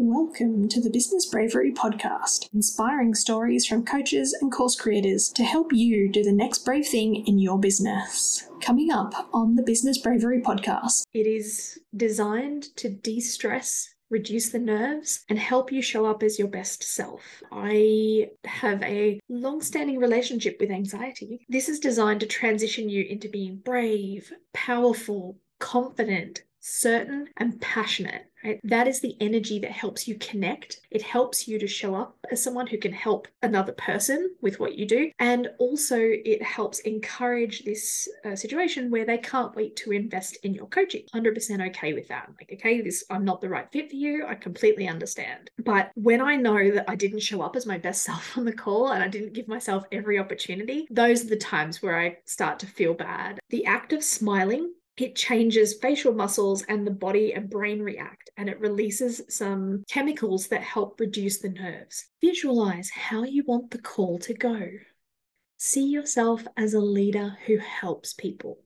Welcome to the Business Bravery Podcast, inspiring stories from coaches and course creators to help you do the next brave thing in your business. Coming up on the Business Bravery Podcast. It is designed to de-stress, reduce the nerves, and help you show up as your best self. I have a long-standing relationship with anxiety. This is designed to transition you into being brave, powerful, confident, certain, and passionate. Right? That is the energy that helps you connect. It helps you to show up as someone who can help another person with what you do. And also it helps encourage this situation where they can't wait to invest in your coaching. 100% okay with that. Like, okay, I'm not the right fit for you. I completely understand. But when I know that I didn't show up as my best self on the call and I didn't give myself every opportunity, those are the times where I start to feel bad. The act of smiling, it changes facial muscles and the body and brain react, and it releases some chemicals that help reduce the nerves. Visualize how you want the call to go. See yourself as a leader who helps people.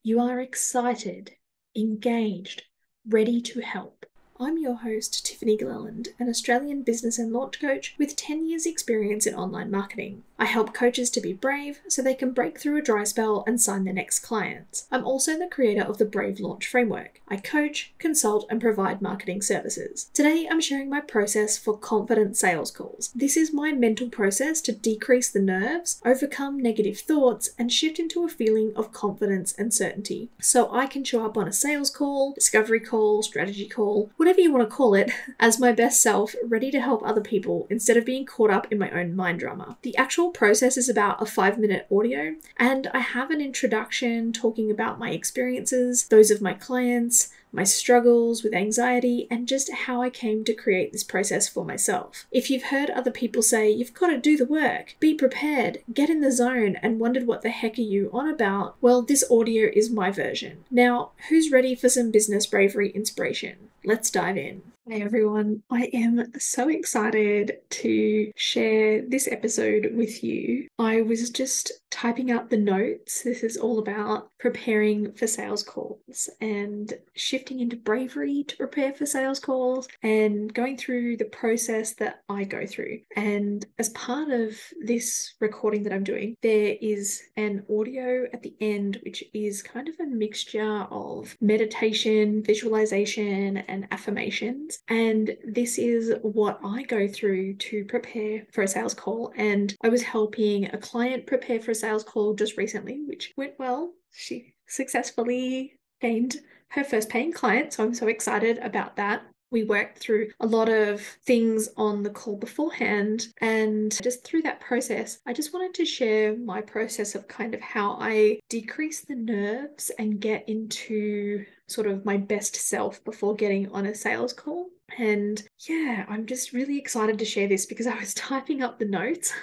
You are excited, engaged, ready to help. I'm your host, Tiffany Gleland, an Australian business and launch coach with 10 years experience in online marketing. I help coaches to be brave so they can break through a dry spell and sign their next clients. I'm also the creator of the Brave Launch Framework. I coach, consult, and provide marketing services. Today, I'm sharing my process for confident sales calls. This is my mental process to decrease the nerves, overcome negative thoughts, and shift into a feeling of confidence and certainty. So I can show up on a sales call, discovery call, strategy call, whatever you want to call it, as my best self, ready to help other people instead of being caught up in my own mind drama. The actual process is about a 5-minute audio, and I have an introduction talking about my experiences, those of my clients, my struggles with anxiety, and just how I came to create this process for myself. If you've heard other people say, you've got to do the work, be prepared, get in the zone, and wondered what the heck are you on about, well, this audio is my version. Now, who's ready for some business bravery inspiration? Let's dive in. Hey everyone, I am so excited to share this episode with you. I was just typing out the notes. This is all about preparing for sales calls and shifting into bravery to prepare for sales calls and going through the process that I go through. And as part of this recording that I'm doing, there is an audio at the end, which is kind of a mixture of meditation, visualization, and affirmations. And this is what I go through to prepare for a sales call. And I was helping a client prepare for a sales call just recently, which went well. She successfully gained her first paying client, so I'm so excited about that. We worked through a lot of things on the call beforehand, and just through that process, I just wanted to share my process of kind of how I decrease the nerves and get into sort of my best self before getting on a sales call. And yeah, I'm just really excited to share this because I was typing up the notes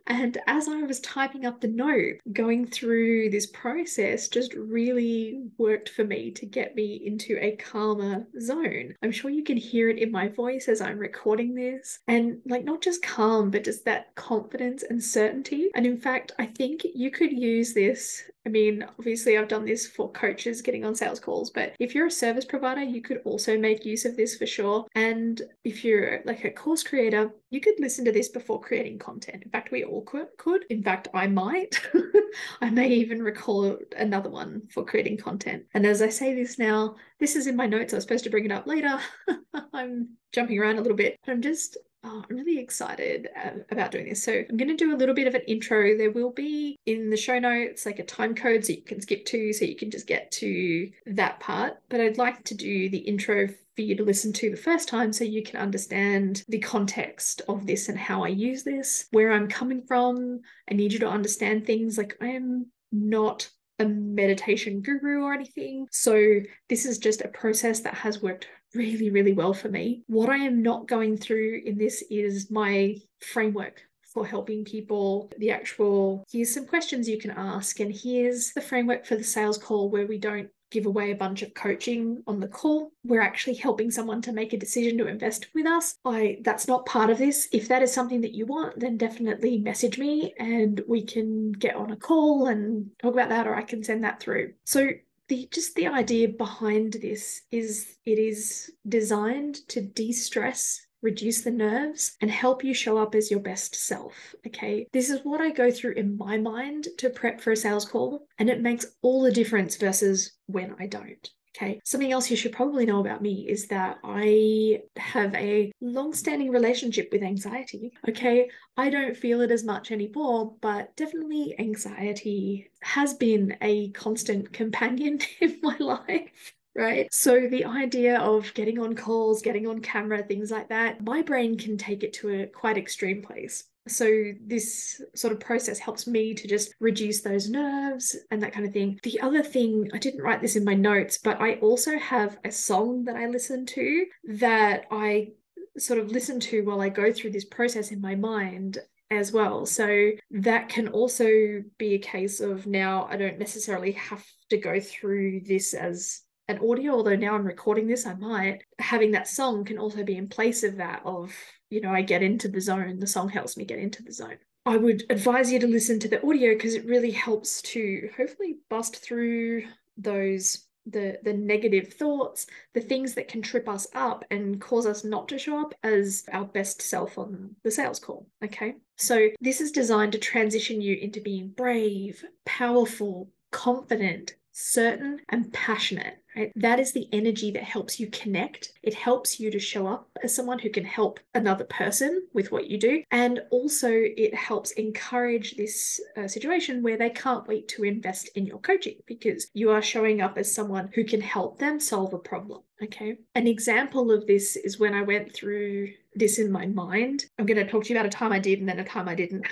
and as I was typing up the note, going through this process just really worked for me to get me into a calmer zone. I'm sure you can hear it in my voice as I'm recording this, and like not just calm, but just that confidence and certainty. And in fact, I think you could use this. I mean, obviously I've done this for coaches getting on sales calls, but if you're a service provider, you could also make use of this for sure. And if you're like a course creator, you could listen to this before creating content. In fact, we all could. In fact, I might. I may even record another one for creating content. And as I say this now, this is in my notes. I was supposed to bring it up later. I'm jumping around a little bit. I'm really excited about doing this. So I'm going to do a little bit of an intro. There will be in the show notes like a time code so you can skip to, so you can just get to that part. But I'd like to do the intro for you to listen to the first time so you can understand the context of this and how I use this, where I'm coming from. I need you to understand things like I am not a meditation guru or anything. So this is just a process that has worked really, really well for me. What I am not going through in this is my framework for helping people. Here's some questions you can ask, and here's the framework for the sales call where we don't give away a bunch of coaching on the call. We're actually helping someone to make a decision to invest with us. That's not part of this. If that is something that you want, then definitely message me and we can get on a call and talk about that, or I can send that through. So the idea behind this is it is designed to de-stress, reduce the nerves, and help you show up as your best self. Okay. This is what I go through in my mind to prep for a sales call, and it makes all the difference versus when I don't. Okay. Something else you should probably know about me is that I have a long-standing relationship with anxiety. Okay. I don't feel it as much anymore, but definitely anxiety has been a constant companion in my life. Right. So the idea of getting on calls, getting on camera, things like that, my brain can take it to a quite extreme place. So this sort of process helps me to just reduce those nerves and that kind of thing. The other thing, I didn't write this in my notes, but I also have a song that I listen to that I sort of listen to while I go through this process in my mind as well. So that can also be a case of now I don't necessarily have to go through this as an audio, although now I'm recording this, I might. Having that song can also be in place of that, of, I get into the zone. The song helps me get into the zone. I would advise you to listen to the audio because it really helps to hopefully bust through those the negative thoughts, the things that can trip us up and cause us not to show up as our best self on the sales call. Okay. So this is designed to transition you into being brave, powerful, confident, certain, and passionate. Right? That is the energy that helps you connect. It helps you to show up as someone who can help another person with what you do. And also it helps encourage this situation where they can't wait to invest in your coaching because you are showing up as someone who can help them solve a problem. Okay. An example of this is when I went through this in my mind. I'm going to talk to you about a time I did and then a time I didn't.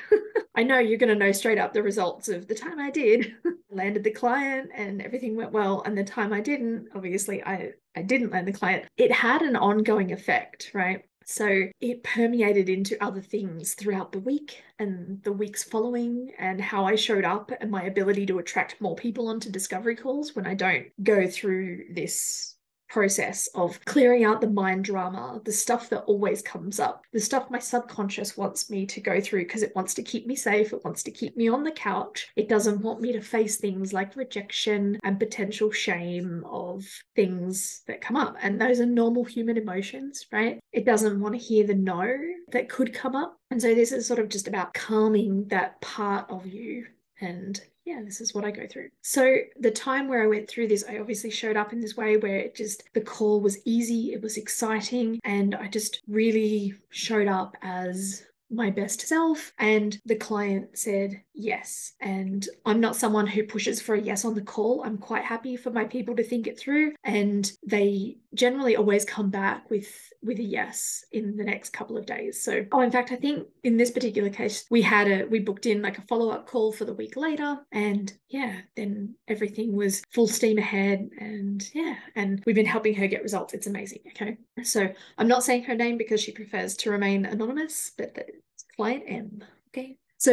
I know you're going to know straight up the results of the time I did. Landed the client and everything went well. And the time I didn't, obviously I didn't land the client. It had an ongoing effect, right? So it permeated into other things throughout the week and the weeks following, and how I showed up and my ability to attract more people onto discovery calls when I don't go through this process of clearing out the mind drama, the stuff that always comes up, the stuff my subconscious wants me to go through because it wants to keep me safe, it wants to keep me on the couch. It doesn't want me to face things like rejection and potential shame of things that come up. And those are normal human emotions, right? It doesn't want to hear the no that could come up. And so this is sort of just about calming that part of you. And yeah, this is what I go through. So the time where I went through this, I obviously showed up in this way where the call was easy, it was exciting, and I just really showed up as my best self. And the client said yes. And I'm not someone who pushes for a yes on the call. I'm quite happy for my people to think it through. And they generally always come back with a yes in the next couple of days. So, in fact, I think in this particular case, we booked in like a follow-up call for the week later. And yeah, then everything was full steam ahead. And yeah, and we've been helping her get results. It's amazing. Okay. So I'm not saying her name because she prefers to remain anonymous, but it's client M. Okay. So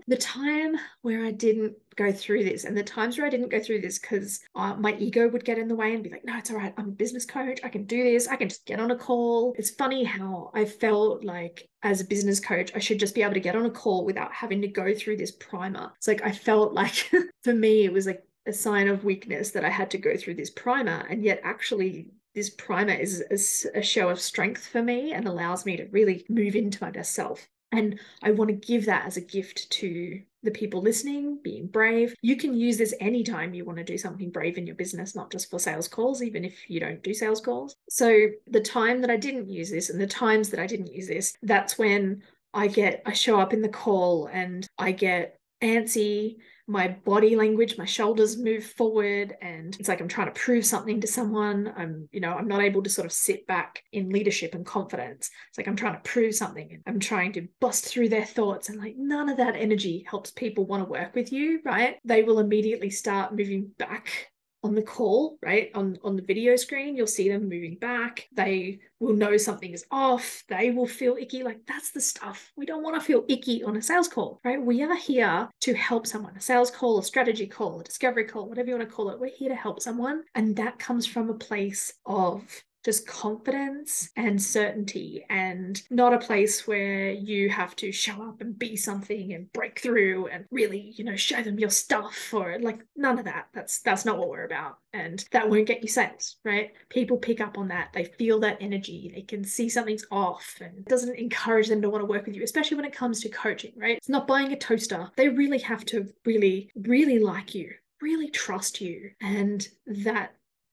the time where I didn't go through this, and the times where I didn't go through this because my ego would get in the way and be like, no, it's all right. I'm a business coach. I can do this. I can just get on a call. It's funny how I felt like as a business coach, I should just be able to get on a call without having to go through this primer. It's like I felt like for me, it was like a sign of weakness that I had to go through this primer. And yet actually this primer is a show of strength for me and allows me to really move into my best self. And I want to give that as a gift to the people listening, being brave. You can use this anytime you want to do something brave in your business, not just for sales calls, even if you don't do sales calls. So the time that I didn't use this and the times that I didn't use this, that's when I show up in the call and I get antsy. My body language, my shoulders move forward, and it's like I'm trying to prove something to someone. I'm not able to sort of sit back in leadership and confidence. It's like I'm trying to prove something and I'm trying to bust through their thoughts, and like none of that energy helps people want to work with you, right? They will immediately start moving back on the call, right? On the video screen, you'll see them moving back. They will know something is off. They will feel icky. Like that's the stuff. We don't want to feel icky on a sales call, right? We are here to help someone. A sales call, a strategy call, a discovery call, whatever you want to call it. We're here to help someone. And that comes from a place of just confidence and certainty, and not a place where you have to show up and be something and break through and really, show them your stuff, or like none of that. That's not what we're about. And that won't get you sales, right? People pick up on that. They feel that energy. They can see something's off, and it doesn't encourage them to want to work with you, especially when it comes to coaching, right? It's not buying a toaster. They really have to really, really like you, really trust you. And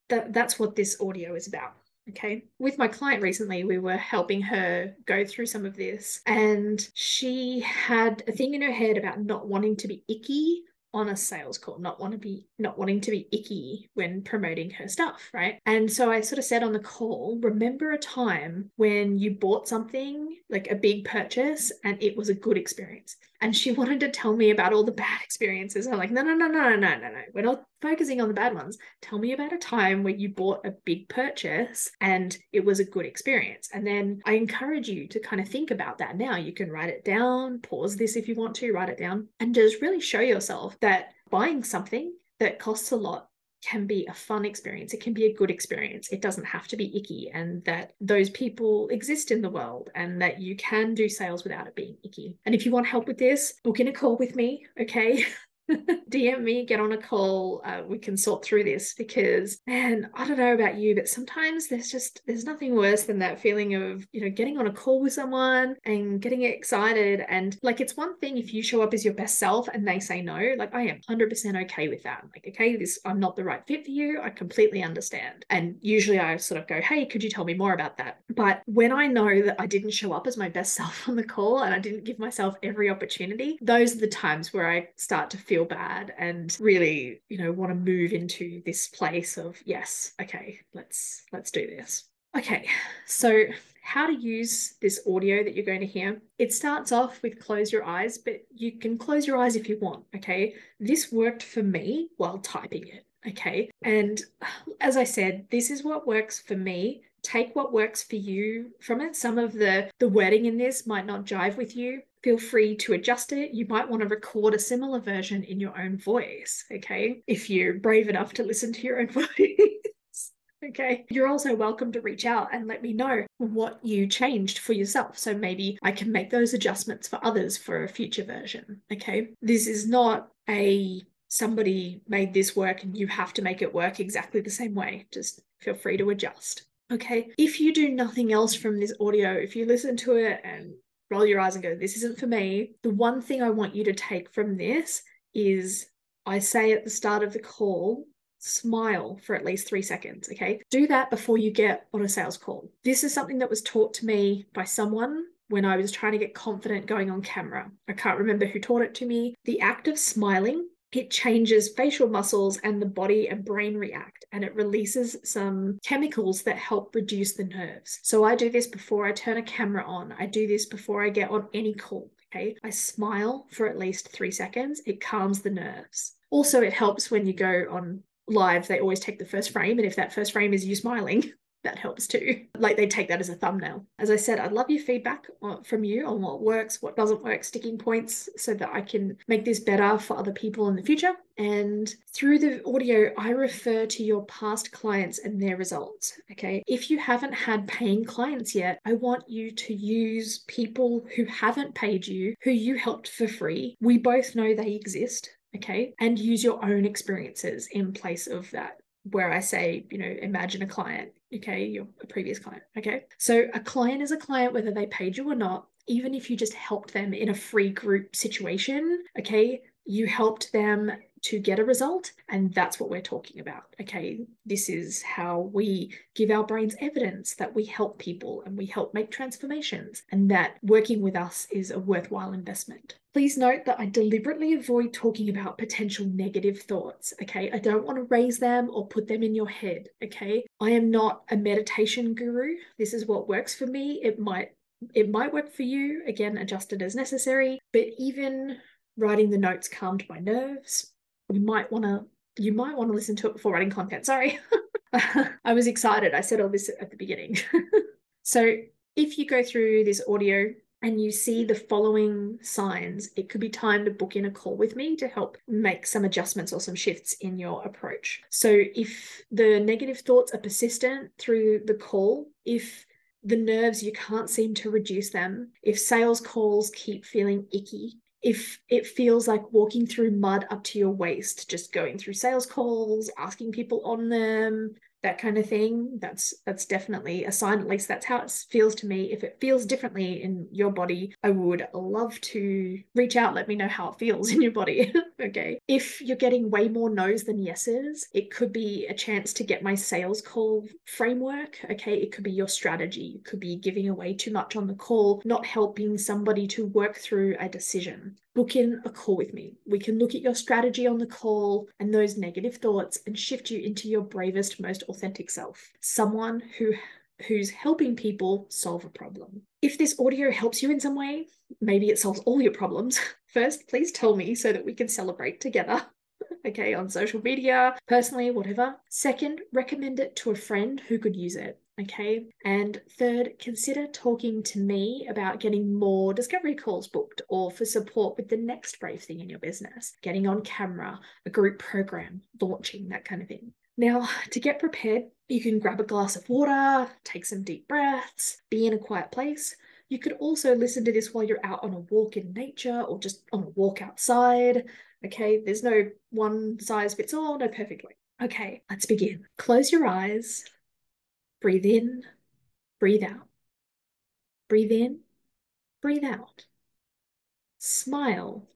that's what this audio is about. Okay. With my client recently, we were helping her go through some of this, and she had a thing in her head about not wanting to be icky on a sales call, not wanting to be icky when promoting her stuff, right? And so I sort of said on the call, remember a time when you bought something, like a big purchase, and it was a good experience. And she wanted to tell me about all the bad experiences. I'm like, no. We're not focusing on the bad ones. Tell me about a time where you bought a big purchase and it was a good experience. And then I encourage you to kind of think about that now. You can write it down, pause this if you want to, write it down, and just really show yourself that buying something that costs a lot can be a fun experience. It can be a good experience. It doesn't have to be icky, and that those people exist in the world, and that you can do sales without it being icky. And if you want help with this, book in a call with me, okay? DM me, get on a call. We can sort through this, because, man, I don't know about you, but sometimes there's nothing worse than that feeling of, getting on a call with someone and getting excited. And like, it's one thing if you show up as your best self and they say no, like I am 100% okay with that. Like, okay, I'm not the right fit for you. I completely understand. And usually I sort of go, hey, could you tell me more about that? But when I know that I didn't show up as my best self on the call and I didn't give myself every opportunity, those are the times where I start to feel bad and really, want to move into this place of, yes, okay, let's do this. Okay, so how to use this audio that you're going to hear. It starts off with close your eyes, but you can close your eyes if you want, okay? This worked for me while typing it, okay? And as I said, this is what works for me. Take what works for you from it. Some of the wording in this might not jive with you. Feel free to adjust it. You might want to record a similar version in your own voice, okay? If you're brave enough to listen to your own voice, okay? You're also welcome to reach out and let me know what you changed for yourself. So maybe I can make those adjustments for others for a future version, okay? This is not somebody made this work and you have to make it work exactly the same way. Just feel free to adjust. Okay, if you do nothing else from this audio, if you listen to it and roll your eyes and go, this isn't for me, the one thing I want you to take from this is, I say at the start of the call, smile for at least 3 seconds, okay? Do that before you get on a sales call. This is something that was taught to me by someone when I was trying to get confident going on camera. I can't remember who taught it to me. The act of smiling, it changes facial muscles and the body and brain react, and it releases some chemicals that help reduce the nerves. So I do this before I turn a camera on. I do this before I get on any call, okay? I smile for at least 3 seconds. It calms the nerves. Also, it helps when you go on live, they always take the first frame, and if that first frame is you smiling, that helps too. Like, they take that as a thumbnail. As I said, I'd love your feedback from you on what works, what doesn't work, sticking points, so that I can make this better for other people in the future. And through the audio, I refer to your past clients and their results, okay? If you haven't had paying clients yet, I want you to use people who haven't paid you, who you helped for free. We both know they exist, okay? And use your own experiences in place of that. Where I say, imagine a client, okay, you're a previous client, okay? So a client is a client whether they paid you or not, even if you just helped them in a free group situation, okay? You helped them to get a result, and that's what we're talking about, okay? This is how we give our brains evidence that we help people and we help make transformations, and that working with us is a worthwhile investment. Please note that I deliberately avoid talking about potential negative thoughts, okay? I don't want to raise them or put them in your head, okay? I am not a meditation guru. This is what works for me. It might work for you, again, adjusted as necessary, but even writing the notes calmed my nerves. You might want to listen to it before writing content. Sorry. I was excited. I said all this at the beginning. So if you go through this audio and you see the following signs, it could be time to book in a call with me to help make some adjustments or some shifts in your approach. So if the negative thoughts are persistent through the call, if the nerves, you can't seem to reduce them, if sales calls keep feeling icky, if it feels like walking through mud up to your waist, just going through sales calls, asking people on them, that kind of thing, that's definitely a sign. At least that's how it feels to me. If it feels differently in your body, I would love to reach out, let me know how it feels in your body. Okay. If you're getting way more no's than yeses, it could be a chance to get my sales call framework. Okay. It could be your strategy. It could be giving away too much on the call, not helping somebody to work through a decision. Book in a call with me. We can look at your strategy on the call and those negative thoughts and shift you into your bravest, most authentic self. Someone who's helping people solve a problem. If this audio helps you in some way, maybe it solves all your problems. First, please tell me so that we can celebrate together. Okay, on social media, personally, whatever. Second, recommend it to a friend who could use it. Okay. And third, consider talking to me about getting more discovery calls booked or for support with the next brave thing in your business, getting on camera, a group program, launching, that kind of thing. Now, to get prepared, you can grab a glass of water, take some deep breaths, be in a quiet place. You could also listen to this while you're out on a walk in nature or just on a walk outside. Okay, there's no one size fits all, no perfect way. Okay, let's begin. Close your eyes. Breathe in, breathe out. Breathe in, breathe out. Smile.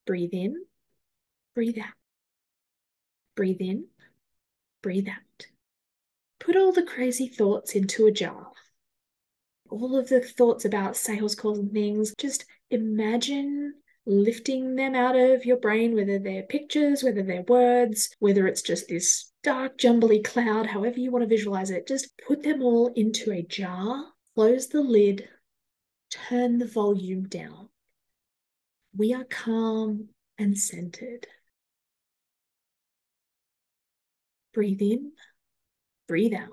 Breathe in, breathe out. Breathe in, breathe out. Put all the crazy thoughts into a jar. All of the thoughts about sales calls and things, just imagine lifting them out of your brain, whether they're pictures, whether they're words, whether it's just this dark, jumbly cloud, however you want to visualize it, just put them all into a jar, close the lid, turn the volume down. We are calm and centered. Breathe in, breathe out.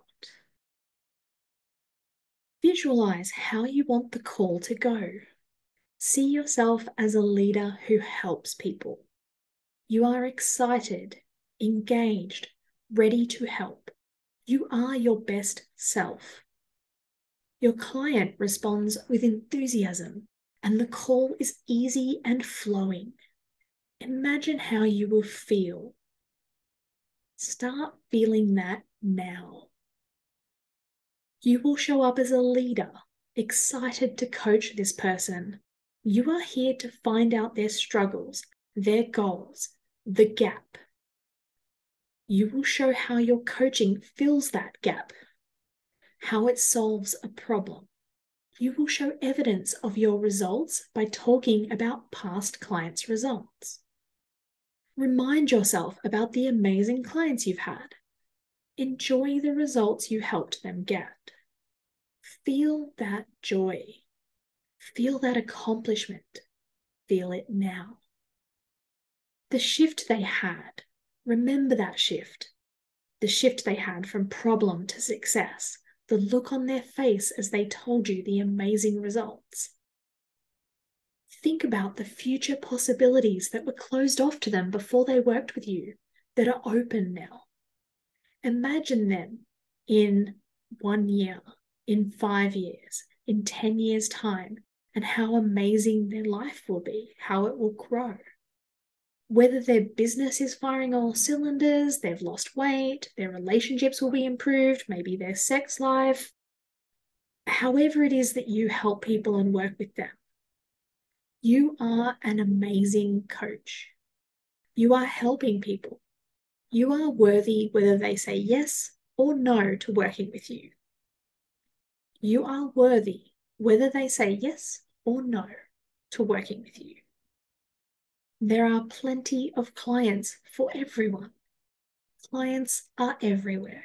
Visualize how you want the call to go. See yourself as a leader who helps people. You are excited, engaged, ready to help. You are your best self. Your client responds with enthusiasm, and the call is easy and flowing. Imagine how you will feel. Start feeling that now. You will show up as a leader, excited to coach this person. You are here to find out their struggles, their goals, the gap. You will show how your coaching fills that gap, how it solves a problem. You will show evidence of your results by talking about past clients' results. Remind yourself about the amazing clients you've had. Enjoy the results you helped them get. Feel that joy. Feel that accomplishment. Feel it now. The shift they had, remember that shift. The shift they had from problem to success. The look on their face as they told you the amazing results. Think about the future possibilities that were closed off to them before they worked with you, that are open now. Imagine them in 1 year, in 5 years, in 10 years' time, and how amazing their life will be, how it will grow. Whether their business is firing all cylinders, they've lost weight, their relationships will be improved, maybe their sex life, however it is that you help people and work with them. You are an amazing coach. You are helping people. You are worthy whether they say yes or no to working with you. You are worthy whether they say yes or no to working with you. There are plenty of clients for everyone. Clients are everywhere.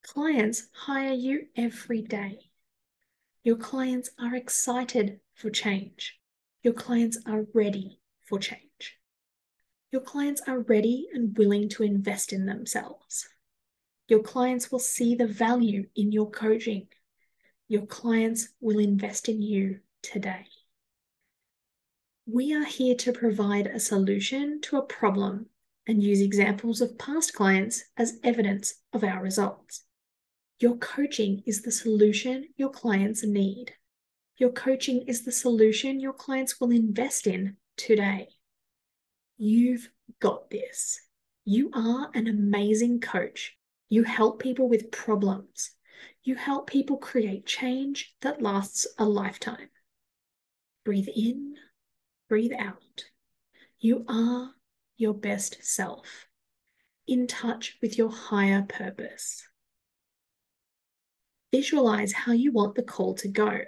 Clients hire you every day. Your clients are excited for change. Your clients are ready for change. Your clients are ready and willing to invest in themselves. Your clients will see the value in your coaching. Your clients will invest in you today. We are here to provide a solution to a problem and use examples of past clients as evidence of our results. Your coaching is the solution your clients need. Your coaching is the solution your clients will invest in today. You've got this. You are an amazing coach. You help people with problems. You help people create change that lasts a lifetime. Breathe in, breathe out. You are your best self, in touch with your higher purpose. Visualize how you want the call to go.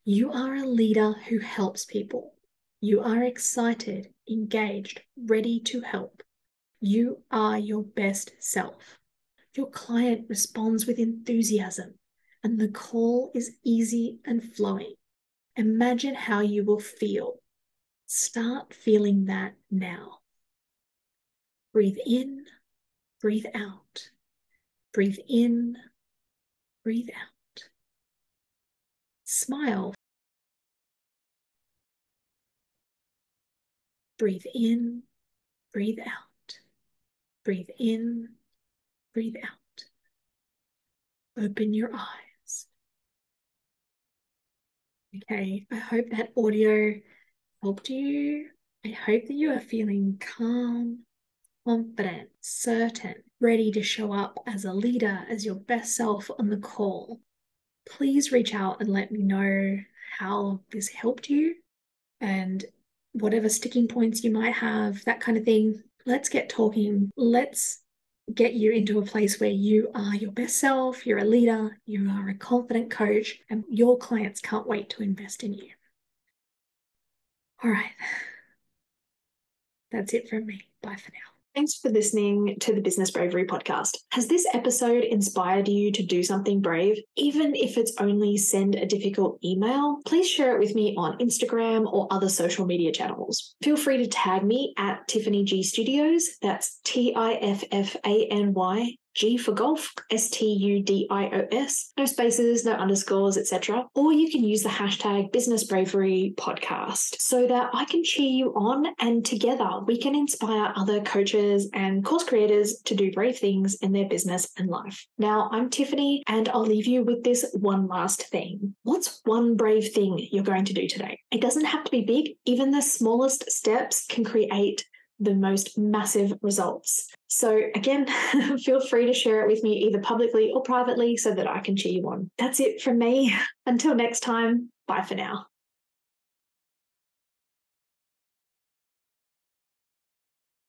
You are a leader who helps people. You are excited, engaged, ready to help. You are your best self. Your client responds with enthusiasm, and the call is easy and flowing. Imagine how you will feel. Start feeling that now. Breathe in, breathe out. Breathe in, breathe out. Smile. Breathe in, breathe out. Breathe in, breathe out. Open your eyes. Okay, I hope that audio helped you. I hope that you are feeling calm, confident, certain, ready to show up as a leader, as your best self on the call. Please reach out and let me know how this helped you and whatever sticking points you might have, that kind of thing. Let's get talking. Let's get you into a place where you are your best self, you're a leader, you are a confident coach, and your clients can't wait to invest in you. All right. That's it from me. Bye for now. Thanks for listening to the Business Bravery Podcast. Has this episode inspired you to do something brave? Even if it's only send a difficult email, please share it with me on Instagram or other social media channels. Feel free to tag me at Tiffany G Studios. That's TIFFANY. G for golf, STUDIOS, no spaces, no underscores, etc. Or you can use the hashtag Business Bravery Podcast so that I can cheer you on and together we can inspire other coaches and course creators to do brave things in their business and life. Now, I'm Tiffany and I'll leave you with this one last thing. What's one brave thing you're going to do today? It doesn't have to be big. Even the smallest steps can create the most massive results. So again, feel free to share it with me either publicly or privately so that I can cheer you on. That's it from me. Until next time, bye for now.